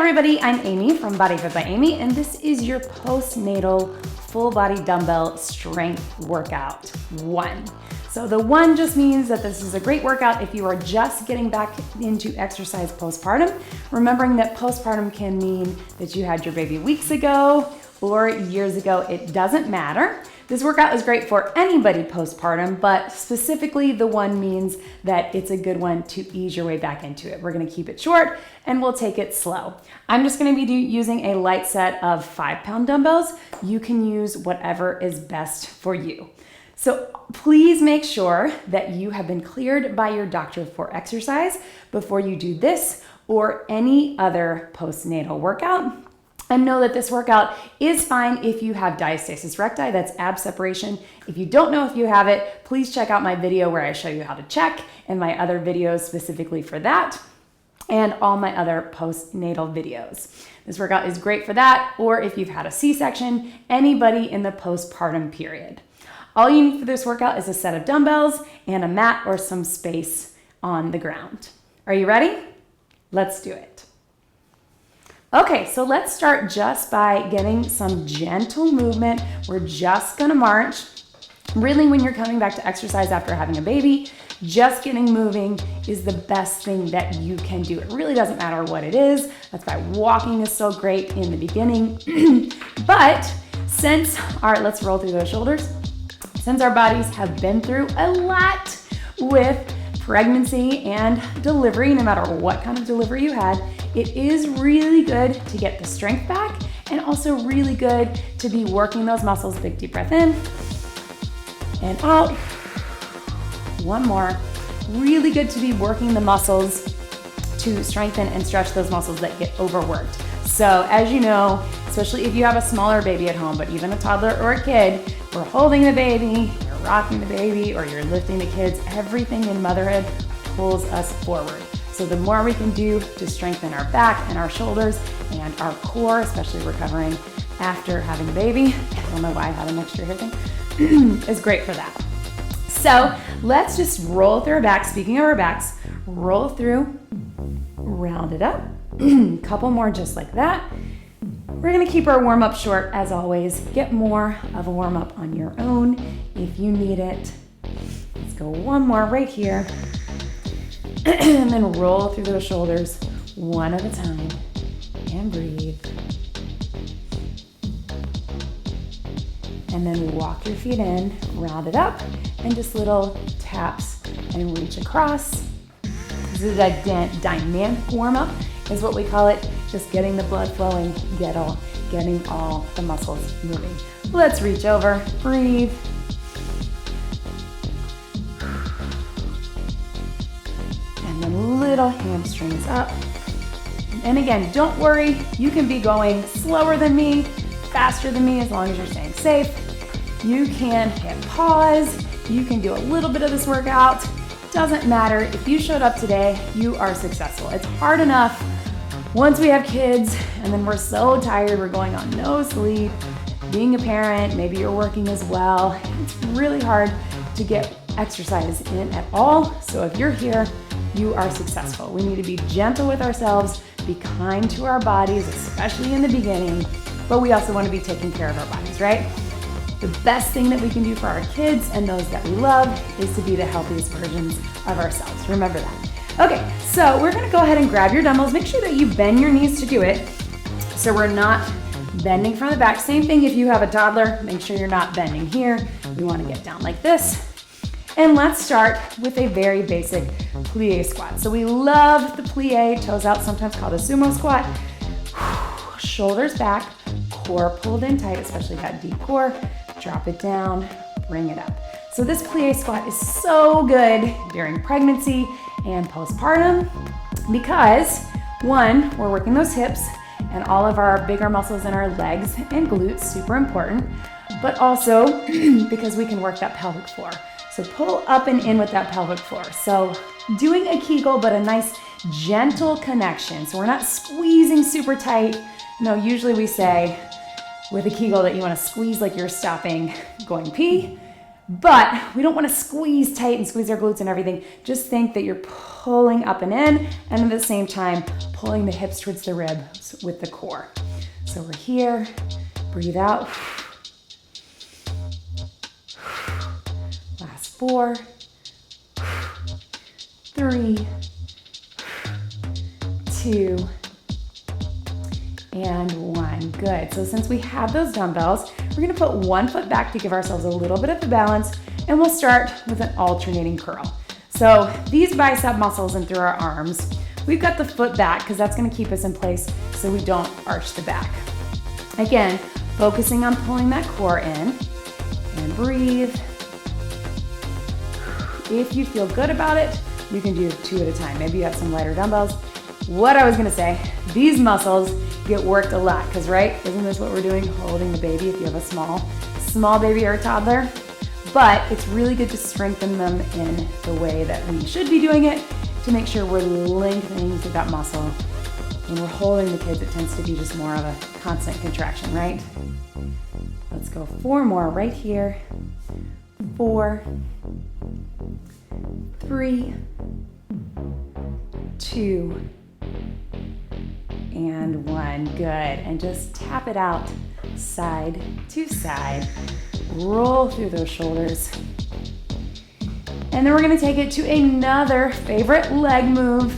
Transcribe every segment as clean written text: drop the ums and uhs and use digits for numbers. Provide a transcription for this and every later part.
everybody, I'm Amy from Body Fit by Amy, and this is your postnatal full body dumbbell strength workout 1. So the 1 just means that this is a great workout if you are just getting back into exercise postpartum, remembering that postpartum can mean that you had your baby weeks ago or years ago. It doesn't matter. This workout is great for anybody postpartum, but specifically the 1 means that it's a good one to ease your way back into it. We're gonna keep it short and we'll take it slow. I'm just gonna be using a light set of 5-pound dumbbells. You can use whatever is best for you. So please make sure that you have been cleared by your doctor for exercise before you do this or any other postnatal workout. And know that this workout is fine if you have diastasis recti, that's ab separation. If you don't know if you have it, please check out my video where I show you how to check and my other videos specifically for that and all my other postnatal videos. This workout is great for that, or if you've had a C-section, anybody in the postpartum period. All you need for this workout is a set of dumbbells and a mat or some space on the ground. Are you ready? Let's do it. Okay, so let's start just by getting some gentle movement. We're just gonna march. Really, when you're coming back to exercise after having a baby, just getting moving is the best thing that you can do. It really doesn't matter what it is. That's why walking is so great in the beginning. But let's roll through those shoulders. Since our bodies have been through a lot with pregnancy and delivery, no matter what kind of delivery you had, it is really good to get the strength back and also really good to be working those muscles. Big deep breath in and out. One more. Really good to be working the muscles to strengthen and stretch those muscles that get overworked. So as you know, especially if you have a smaller baby at home, but even a toddler or a kid, we're holding the baby, you're rocking the baby, or you're lifting the kids. Everything in motherhood pulls us forward. So the more we can do to strengthen our back and our shoulders and our core, especially recovering after having a baby, I don't know why I have an extra hair thing, is great for that. So let's just roll through our backs. Speaking of our backs, roll through, round it up. Couple more just like that. We're gonna keep our warm-up short as always. Get more of a warm-up on your own if you need it. Let's go one more right here. And then roll through those shoulders one at a time and breathe. And then walk your feet in, round it up, and just little taps and reach across. This is a dynamic warm-up is what we call it, just getting the blood flowing, getting all the muscles moving. Let's reach over, breathe. And then little hamstrings up. And again, don't worry, you can be going slower than me, faster than me, as long as you're staying safe. You can hit pause, you can do a little bit of this workout. Doesn't matter, if you showed up today, you are successful. It's hard enough once we have kids and then we're so tired, we're going on no sleep, being a parent, maybe you're working as well. It's really hard to get exercise in at all. So if you're here, you are successful. We need to be gentle with ourselves, be kind to our bodies, especially in the beginning, but we also want to be taking care of our bodies, right? The best thing that we can do for our kids and those that we love is to be the healthiest versions of ourselves. Remember that. Okay, so we're gonna go ahead and grab your dumbbells. Make sure that you bend your knees to do it. So we're not bending from the back. Same thing if you have a toddler, make sure you're not bending here. You wanna get down like this. And let's start with a very basic plie squat. So we love the plie, toes out, sometimes called a sumo squat. Shoulders back, core pulled in tight, especially that deep core. Drop it down, bring it up. So this plie squat is so good during pregnancy and postpartum because 1, we're working those hips and all of our bigger muscles in our legs and glutes, super important, but also because we can work that pelvic floor. So pull up and in with that pelvic floor. So doing a Kegel, but a nice gentle connection. So we're not squeezing super tight. No, usually we say with a Kegel that you want to squeeze like you're stopping going pee. But we don't want to squeeze tight and squeeze our glutes and everything. Just think that you're pulling up and in, and at the same time, pulling the hips towards the ribs with the core. So we're here, breathe out. Last 4, 3, 2, and 1. Good. So since we have those dumbbells, we're gonna put one foot back to give ourselves a little bit of the balance, and we'll start with an alternating curl. So these bicep muscles and through our arms, we've got the foot back because that's gonna keep us in place so we don't arch the back. Again, focusing on pulling that core in, and breathe. If you feel good about it, you can do 2 at a time. Maybe you have some lighter dumbbells. What I was gonna say, these muscles get worked a lot, because right, isn't this what we're doing, holding the baby if you have a small baby or a toddler? But it's really good to strengthen them in the way that we should be doing it to make sure we're lengthening through that muscle. When we're holding the kids, it tends to be just more of a constant contraction, right? Let's go 4 more right here. 4, 3, 2, and 1. Good. And just tap it out side to side. Roll through those shoulders. And then we're going to take it to another favorite leg move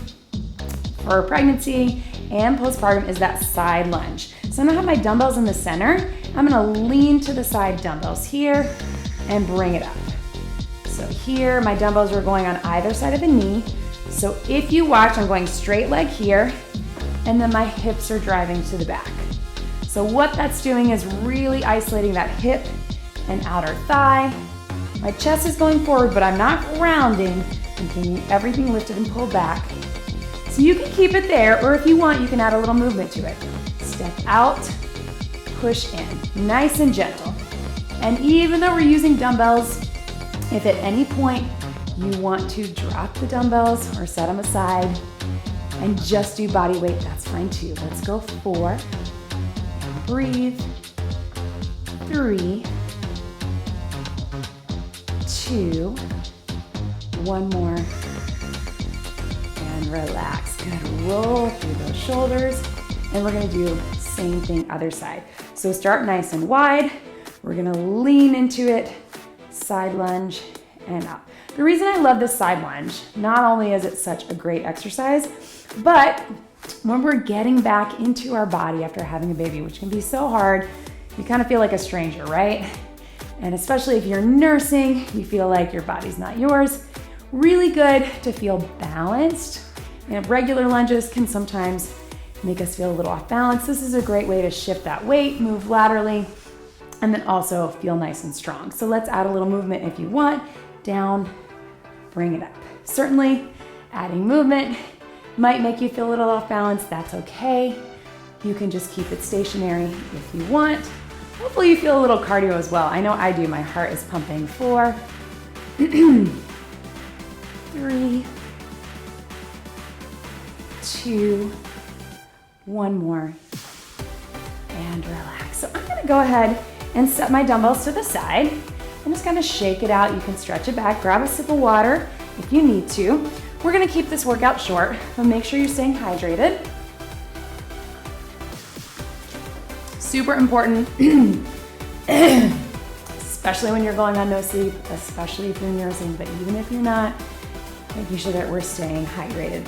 for pregnancy and postpartum is that side lunge. So I'm going to have my dumbbells in the center. I'm going to lean to the side dumbbells here and bring it up. So here, my dumbbells are going on either side of the knee. So if you watch, I'm going straight leg here, and then my hips are driving to the back. So what that's doing is really isolating that hip and outer thigh. My chest is going forward, but I'm not grounding. I'm keeping everything lifted and pulled back. So you can keep it there, or if you want, you can add a little movement to it. Step out, push in, nice and gentle. And even though we're using dumbbells, if at any point you want to drop the dumbbells or set them aside and just do body weight, that's fine too. Let's go 4, and breathe, 3, 2, 1 more, and relax. Good, roll through those shoulders, and we're gonna do same thing other side. So start nice and wide, we're gonna lean into it, side lunge, and up. The reason I love this side lunge, not only is it such a great exercise, but when we're getting back into our body after having a baby, which can be so hard, you kind of feel like a stranger, right? And especially if you're nursing, you feel like your body's not yours. Really good to feel balanced. And regular lunges can sometimes make us feel a little off balance. This is a great way to shift that weight, move laterally, and then also feel nice and strong. So let's add a little movement if you want. Down, bring it up. Certainly, adding movement might make you feel a little off balance. That's okay. You can just keep it stationary if you want. Hopefully you feel a little cardio as well. I know I do. My heart is pumping. 4, 3, 2, 1 more, and relax. So I'm gonna go ahead and set my dumbbells to the side. I'm just gonna shake it out. You can stretch it back, grab a sip of water if you need to. We're gonna keep this workout short, but make sure you're staying hydrated. Super important, especially when you're going on no sleep, especially if you're nursing, but even if you're not, making sure that we're staying hydrated.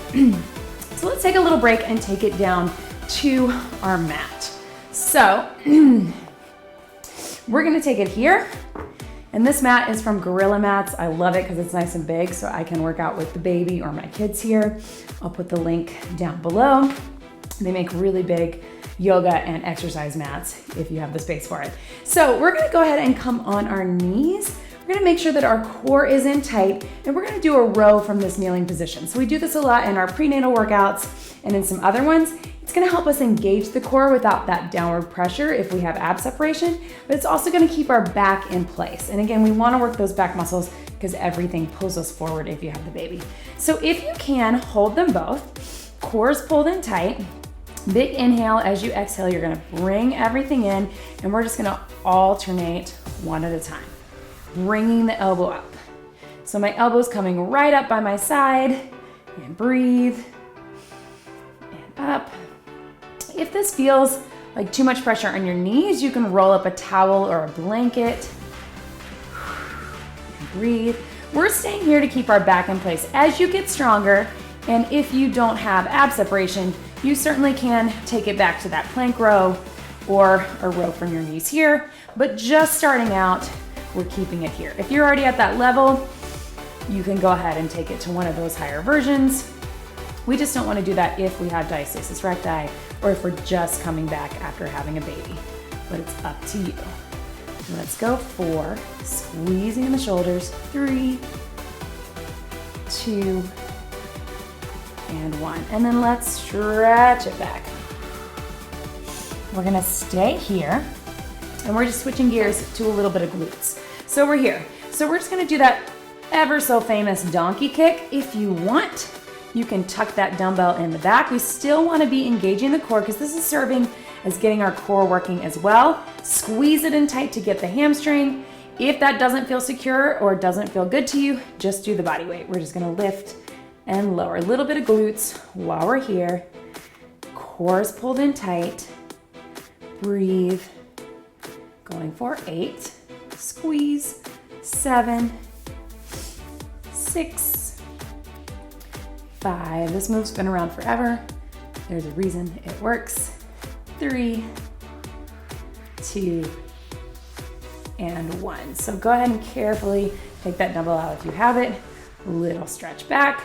So let's take a little break and take it down to our mat. So we're gonna take it here. And this mat is from Gorilla Mats. I love it because it's nice and big, so I can work out with the baby or my kids here. I'll put the link down below. They make really big yoga and exercise mats if you have the space for it. So we're gonna go ahead and come on our knees. We're gonna make sure that our core is in tight, and we're gonna do a row from this kneeling position. So we do this a lot in our prenatal workouts and in some other ones. It's gonna help us engage the core without that downward pressure if we have ab separation, but it's also gonna keep our back in place. And again, we wanna work those back muscles because everything pulls us forward if you have the baby. So if you can, hold them both. Core's pulled in tight. Big inhale. As you exhale, you're gonna bring everything in, and we're just gonna alternate one at a time. bringing the elbow up. So my elbow's coming right up by my side, and breathe, and up. If this feels like too much pressure on your knees, you can roll up a towel or a blanket, and breathe. We're staying here to keep our back in place. As you get stronger, and if you don't have ab separation, you certainly can take it back to that plank row or a row from your knees here, but just starting out, we're keeping it here. If you're already at that level, you can go ahead and take it to one of those higher versions. We just don't want to do that if we have diastasis recti or if we're just coming back after having a baby, but it's up to you. Let's go 4, squeezing in the shoulders, 3, 2, and 1. And then let's stretch it back. We're gonna stay here, and we're just switching gears to a little bit of glutes. So we're here. So we're just gonna do that ever so famous donkey kick. If you want, you can tuck that dumbbell in the back. We still wanna be engaging the core because this is serving as getting our core working as well. Squeeze it in tight to get the hamstring. If that doesn't feel secure or doesn't feel good to you, just do the body weight. We're just gonna lift and lower. A little bit of glutes while we're here. Core is pulled in tight. Breathe. Going for 8. Squeeze. 7. 6. 5. This move's been around forever. There's a reason it works. 3, 2, and 1. So go ahead and carefully take that dumbbell out if you have it. Little stretch back,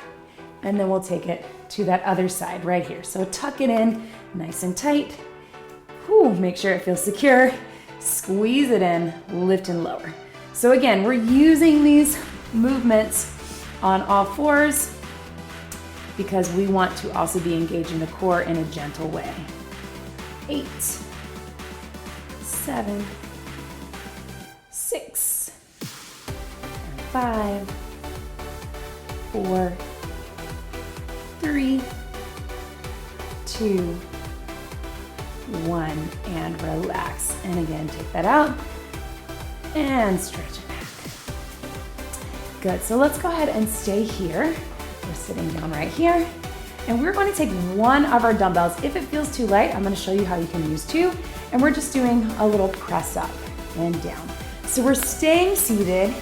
and then we'll take it to that other side right here. So tuck it in nice and tight. Whew, make sure it feels secure. Squeeze it in, lift and lower. So again, we're using these movements on all fours because we want to also be engaging the core in a gentle way. 8, 7, 6, 5, 4, 3, 2, 1, and relax. And again, take that out and stretch it back. Good, so let's go ahead and stay here. We're sitting down right here. And we're going to take one of our dumbbells. If it feels too light, I'm going to show you how you can use 2. And we're just doing a little press up and down. So we're staying seated,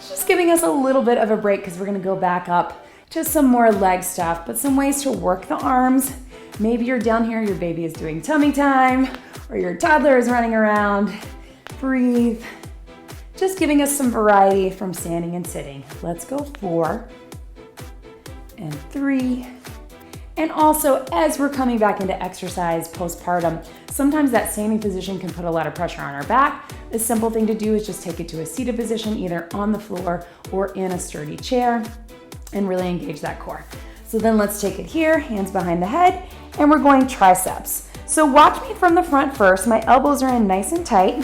just giving us a little bit of a break because we're going to go back up to some more leg stuff, but some ways to work the arms. Maybe you're down here, your baby is doing tummy time, or your toddler is running around. Breathe. Just giving us some variety from standing and sitting. Let's go 4 and 3. And also, as we're coming back into exercise postpartum, sometimes that standing position can put a lot of pressure on our back. The simple thing to do is just take it to a seated position, either on the floor or in a sturdy chair, and really engage that core. So then let's take it here, hands behind the head, and we're going triceps. So watch me from the front first. My elbows are in nice and tight.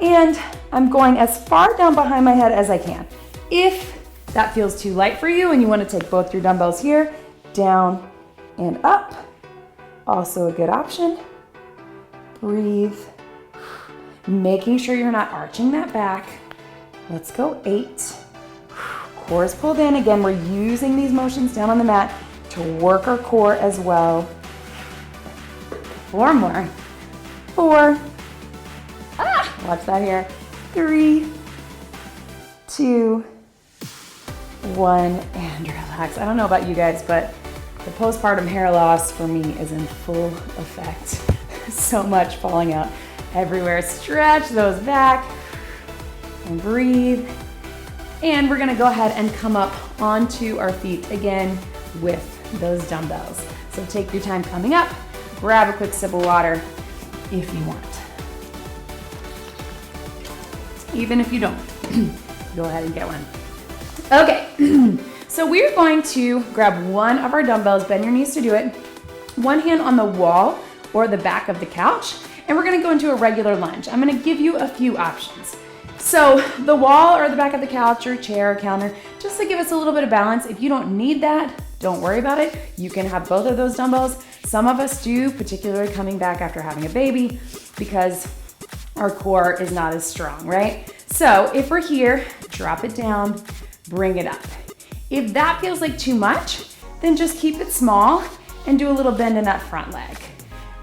And I'm going as far down behind my head as I can. If that feels too light for you and you want to take both your dumbbells here, down and up, also a good option. Breathe. Making sure you're not arching that back. Let's go 8. Core is pulled in. Again, we're using these motions down on the mat to work our core as well. 4 more. 4. Watch that here. 3, 2, 1, and relax. I don't know about you guys, but the postpartum hair loss for me is in full effect. So much falling out everywhere. Stretch those back and breathe. And we're gonna go ahead and come up onto our feet again with those dumbbells. So take your time coming up, grab a quick sip of water if you want. Even if you don't, go ahead and get one. Okay, so we're going to grab one of our dumbbells, bend your knees to do it, one hand on the wall or the back of the couch, and we're gonna go into a regular lunge. I'm gonna give you a few options. So the wall or the back of the couch or chair or counter, just to give us a little bit of balance. If you don't need that, don't worry about it. You can have both of those dumbbells. Some of us do, particularly coming back after having a baby, because our core is not as strong, right? So if we're here, drop it down, bring it up. If that feels like too much, then just keep it small and do a little bend in that front leg.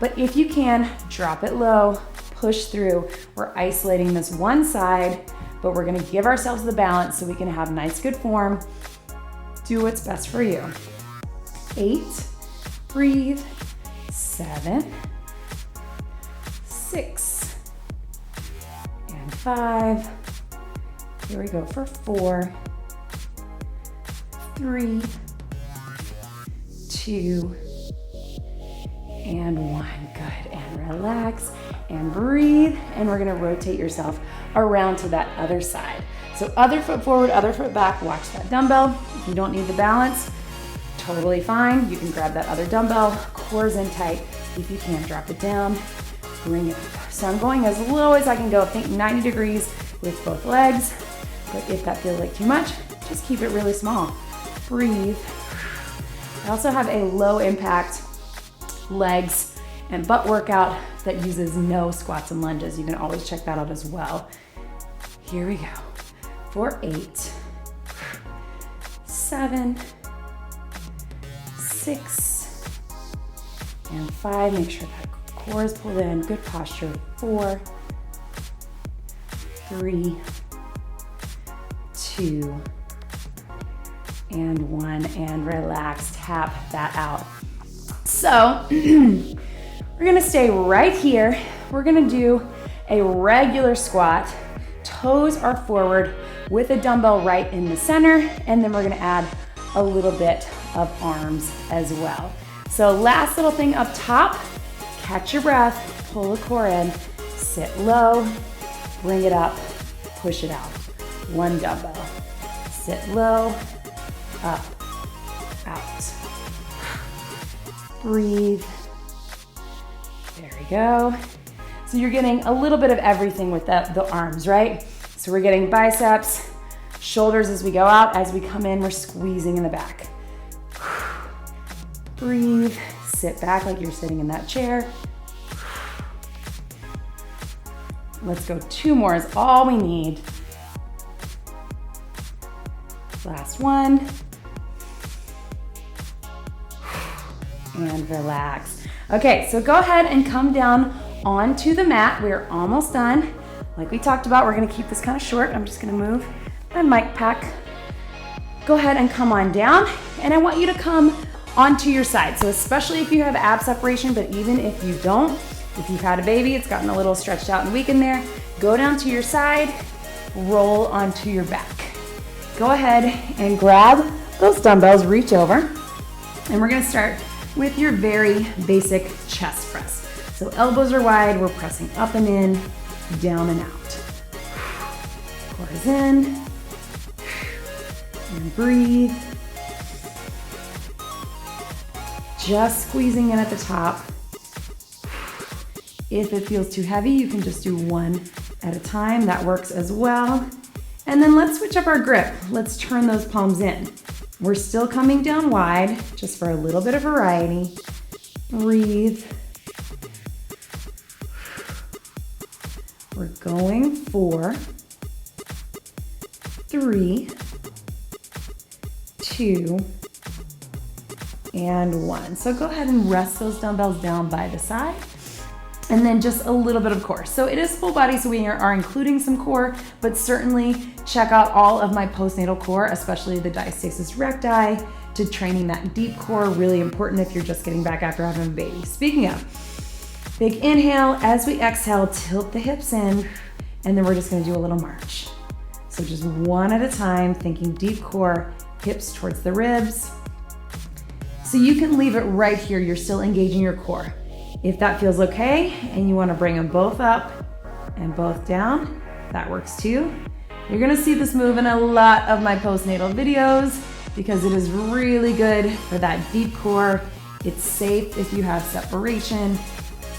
But if you can, drop it low, push through. We're isolating this one side, but we're gonna give ourselves the balance so we can have nice, good form. Do what's best for you. 8, breathe, 7, 6, and 5. Here we go for 4, 3, 2, and 1. Good, and relax and breathe, and we're gonna rotate yourself around to that other side. So other foot forward, other foot back, watch that dumbbell. If you don't need the balance, totally fine. You can grab that other dumbbell, core's in tight. If you can, drop it down, bring it up. So I'm going as low as I can go. Think 90 degrees with both legs, but if that feels like too much, just keep it really small. Breathe. I also have a low impact legs and butt workout that uses no squats and lunges. You can always check that out as well. Here we go. For 8, 7, 6, and 5. Make sure that core is pulled in. Good posture. 4, 3, 2, and 1. And relax. Tap that out. So we're gonna stay right here. We're gonna do a regular squat. Toes are forward with a dumbbell right in the center, and then we're gonna add a little bit of arms as well. So last little thing up top, catch your breath, pull the core in, sit low, bring it up, push it out. 1 dumbbell. Sit low, up, out. Breathe. There we go. So you're getting a little bit of everything with the arms, right? So we're getting biceps, shoulders as we go out. As we come in, we're squeezing in the back. Breathe. Sit back like you're sitting in that chair. Let's go 2 more is all we need. Last one. And relax. Okay, so go ahead and come down onto the mat. We're almost done. Like we talked about, we're gonna keep this kind of short. I'm just gonna move my mic pack. Go ahead and come on down, and I want you to come onto your side. So especially if you have ab separation, but even if you don't, if you've had a baby, it's gotten a little stretched out and weak in there, go down to your side, roll onto your back. Go ahead and grab those dumbbells, reach over, and we're gonna start with your very basic chest press. So elbows are wide, we're pressing up and in, down and out. Core is in, and breathe. Just squeezing in at the top. If it feels too heavy, you can just do 1 at a time. That works as well. And then let's switch up our grip. Let's turn those palms in. We're still coming down wide, just for a little bit of variety. Breathe. We're going 4, 3, 2, and 1. So go ahead and rest those dumbbells down by the side. And then just a little bit of core. So it is full body, so we are including some core, but certainly check out all of my postnatal core, especially the diastasis recti, to training that deep core, really important if you're just getting back after having a baby. Speaking of, big inhale, as we exhale, tilt the hips in, and then we're just gonna do a little march. So just 1 at a time, thinking deep core, hips towards the ribs. So you can leave it right here, you're still engaging your core. If that feels okay, and you wanna bring them both up and both down, that works too. You're gonna see this move in a lot of my postnatal videos because it is really good for that deep core. It's safe if you have separation.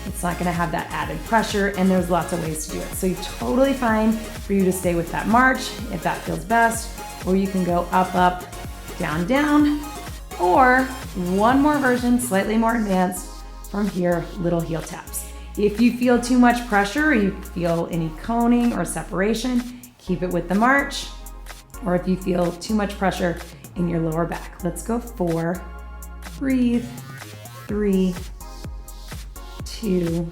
It's not gonna have that added pressure, and there's lots of ways to do it. So you're totally fine for you to stay with that march if that feels best, or you can go up, up, down, down, or one more version, slightly more advanced, from here, little heel taps. If you feel too much pressure, or you feel any coning or separation, keep it with the march. Or if you feel too much pressure in your lower back. Let's go 4, breathe, 3, 2,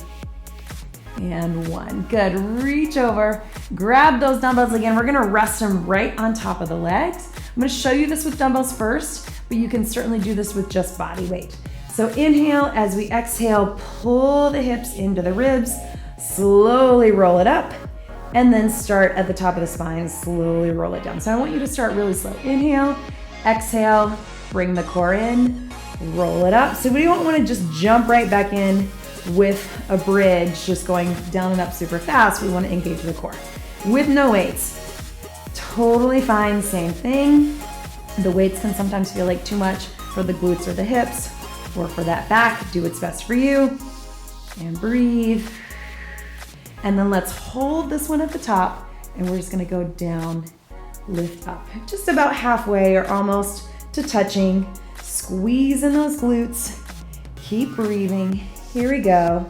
and 1. Good, reach over, grab those dumbbells again. We're gonna rest them right on top of the legs. I'm gonna show you this with dumbbells first, but you can certainly do this with just body weight. So inhale, as we exhale, pull the hips into the ribs, slowly roll it up, and then start at the top of the spine, slowly roll it down. So I want you to start really slow. Inhale, exhale, bring the core in, roll it up. So we don't want to just jump right back in with a bridge, just going down and up super fast. We want to engage the core with no weights. Totally fine, same thing. The weights can sometimes feel like too much for the glutes or the hips or for that back. Do what's best for you. And breathe. And then let's hold this one at the top, and we're just gonna go down, lift up. Just about halfway or almost to touching. Squeeze in those glutes. Keep breathing. Here we go.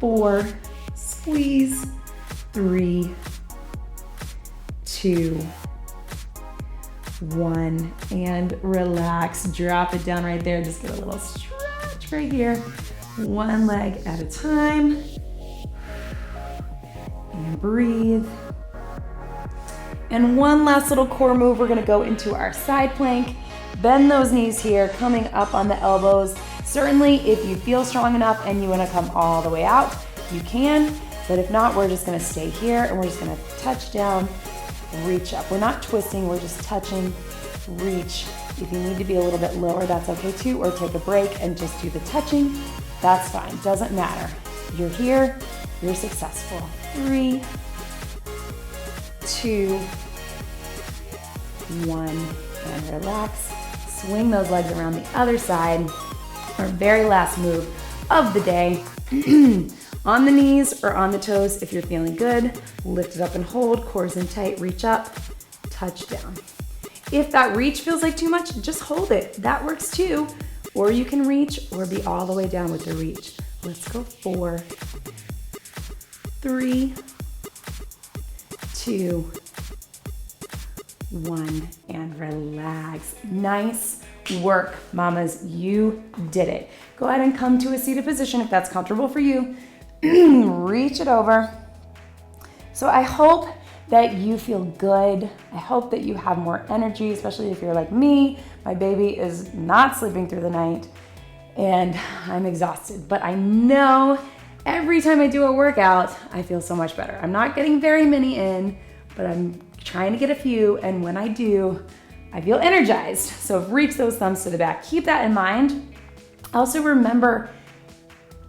4, squeeze, 3, 2, 1, and relax. Drop it down right there. Just get a little stretch right here. One leg at a time. And breathe. And one last little core move. We're gonna go into our side plank. Bend those knees here, coming up on the elbows. Certainly, if you feel strong enough and you wanna come all the way out, you can. But if not, we're just gonna stay here and we're just gonna touch down, reach up. We're not twisting, we're just touching, reach. If you need to be a little bit lower, that's okay too, or take a break and just do the touching, that's fine, doesn't matter. You're here, you're successful. 3, 2, 1, and relax. Swing those legs around the other side. Our very last move of the day. On the knees or on the toes if you're feeling good. Lift it up and hold, cores in tight, reach up, touch down. If that reach feels like too much, just hold it. That works too. Or you can reach or be all the way down with the reach. Let's go 4, 3, 2, 1, and relax. Nice work, mamas. You did it. Go ahead and come to a seated position if that's comfortable for you. Reach it over. So I hope that you feel good. I hope that you have more energy, especially if you're like me. My baby is not sleeping through the night and I'm exhausted, but I know every time I do a workout, I feel so much better. I'm not getting very many in, but I'm trying to get a few, and when I do, I feel energized. So reach those thumbs to the back. Keep that in mind. Also remember,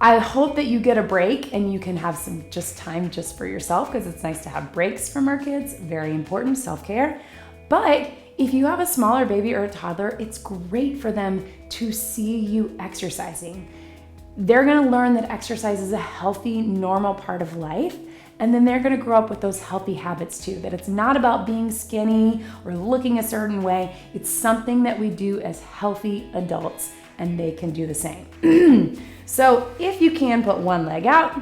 I hope that you get a break and you can have some just time just for yourself, because it's nice to have breaks from our kids. Very important, self-care. But if you have a smaller baby or a toddler, it's great for them to see you exercising. They're gonna learn that exercise is a healthy, normal part of life. And then they're gonna grow up with those healthy habits too, that it's not about being skinny or looking a certain way. It's something that we do as healthy adults, and they can do the same. So if you can, put one leg out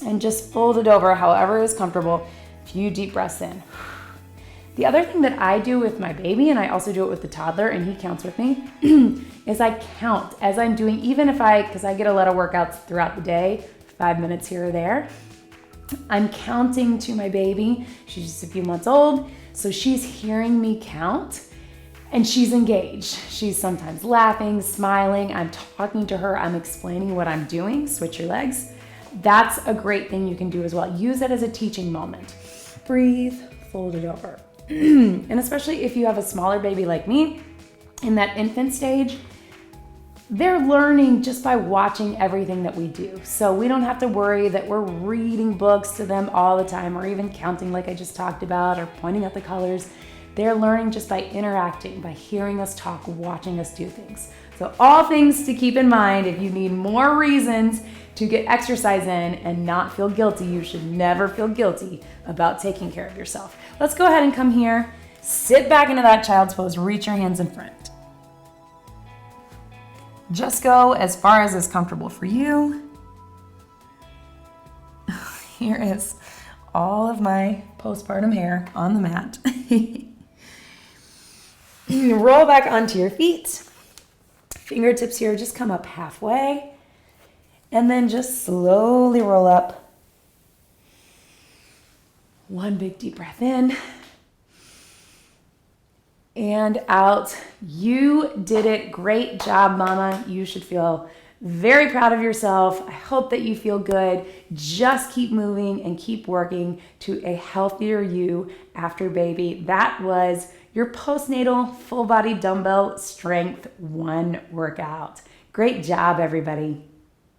and just fold it over however is comfortable. A few deep breaths in. The other thing that I do with my baby, and I also do it with the toddler, and he counts with me, is I count as I'm doing, even if because I get a lot of workouts throughout the day, 5 minutes here or there, I'm counting to my baby. She's just a few months old, so she's hearing me count and she's engaged. She's sometimes laughing, smiling. I'm talking to her. I'm explaining what I'm doing. Switch your legs. That's a great thing you can do as well. Use it as a teaching moment. Breathe, fold it over. And especially if you have a smaller baby like me, in that infant stage, they're learning just by watching everything that we do. So we don't have to worry that we're reading books to them all the time, or even counting like I just talked about, or pointing out the colors. They're learning just by interacting, by hearing us talk, watching us do things. So all things to keep in mind. If you need more reasons to get exercise in and not feel guilty, you should never feel guilty about taking care of yourself. Let's go ahead and come here. Sit back into that child's pose. Reach your hands in front. Just go as far as is comfortable for you. Here is all of my postpartum hair on the mat. Roll back onto your feet. Fingertips here just come up halfway. And then just slowly roll up. One big deep breath in. And out. You did it. Great job, mama. You should feel very proud of yourself. I hope that you feel good. Just keep moving and keep working to a healthier you after baby. That was your postnatal full body dumbbell strength 1 workout. Great job, everybody.